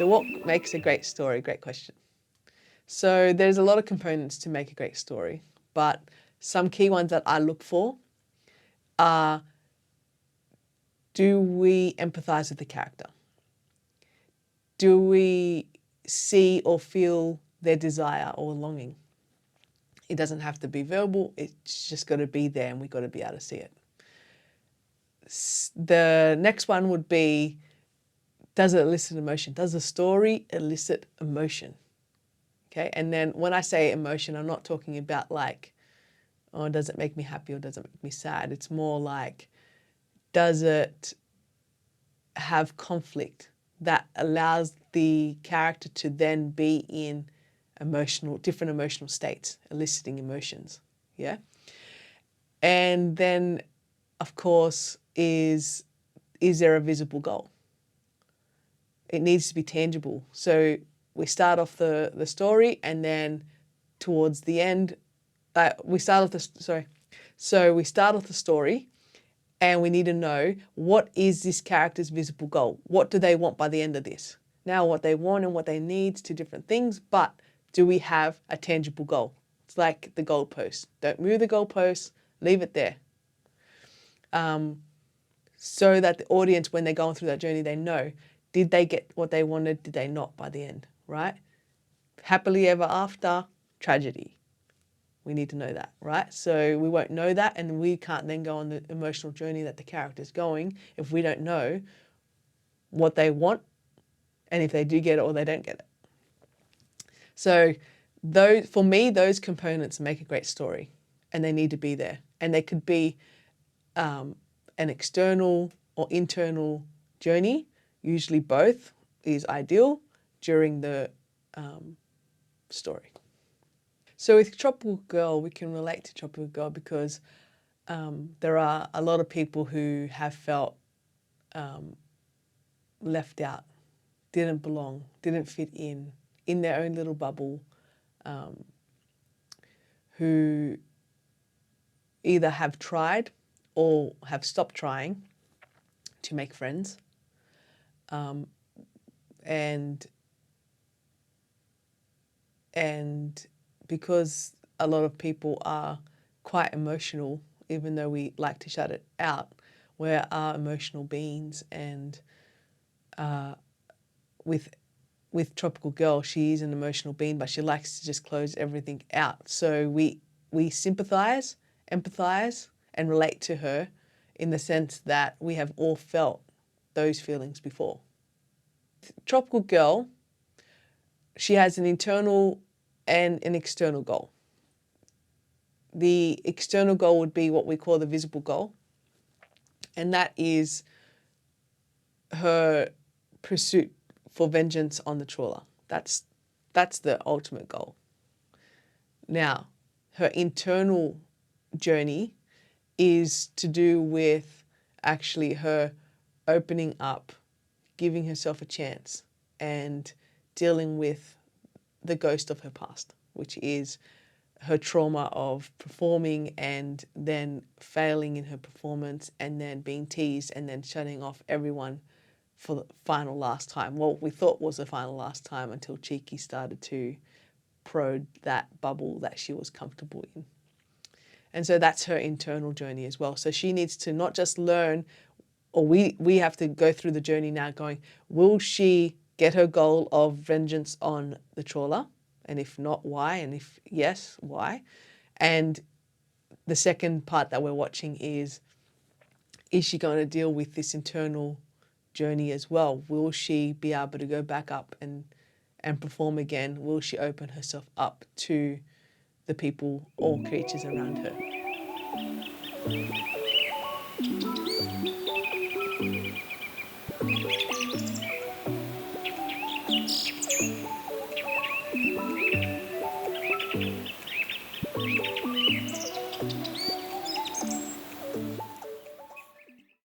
So what makes a great story? Great question. So there's a lot of components to make a great story, but some key ones that I look for are, do we empathize with the character? Do we see or feel their desire or longing? It doesn't have to be verbal, it's just got to be there and we've got to be able to see it. The next one would be, does it elicit emotion? Does the story elicit emotion? Okay, and then when I say emotion, I'm not talking about like, oh, does it make me happy or does it make me sad? It's more like, does it have conflict that allows the character to then be in different emotional states, eliciting emotions, yeah? And then, of course, is there a visible goal? It needs to be tangible. So we start off the story and then towards the end, we start off the story and we need to know, what is this character's visible goal? What do they want by the end of this? Now, what they want and what they need is two different things, but do we have a tangible goal? It's like the goalpost. Don't move the goalpost, leave it there. So that the audience, when they're going through that journey, they know, did they get what they wanted? Did they not by the end, right? Happily ever after, tragedy. We need to know that, right? So we won't know that, and we can't then go on the emotional journey that the character's going if we don't know what they want and if they do get it or they don't get it. So for me, those components make a great story and they need to be there. And they could be an external or internal journey. Usually both is ideal during the story. So with Tropical Girl, we can relate to Tropical Girl because there are a lot of people who have felt left out, didn't belong, didn't fit in their own little bubble, who either have tried or have stopped trying to make friends. And because a lot of people are quite emotional, even though we like to shut it out, we are emotional beings. And with Tropical Girl, she is an emotional being, but she likes to just close everything out. So we sympathize, empathize, and relate to her in the sense that we have all felt those feelings before. Tropical Girl, she has an internal and an external goal. The external goal would be what we call the visible goal, and that is her pursuit for vengeance on the trawler. That's the ultimate goal. Now, her internal journey is to do with actually her opening up, giving herself a chance, and dealing with the ghost of her past, which is her trauma of performing and then failing in her performance and then being teased and then shutting off everyone for the final last time. Well, we thought was the final last time until Cheeky started to probe that bubble that she was comfortable in. And so that's her internal journey as well. So she needs to not just learn, or we have to go through the journey now going, will she get her goal of vengeance on the trawler? And if not, why? And if yes, why? And the second part that we're watching is she going to deal with this internal journey as well? Will she be able to go back up and perform again? Will she open herself up to the people or creatures around her?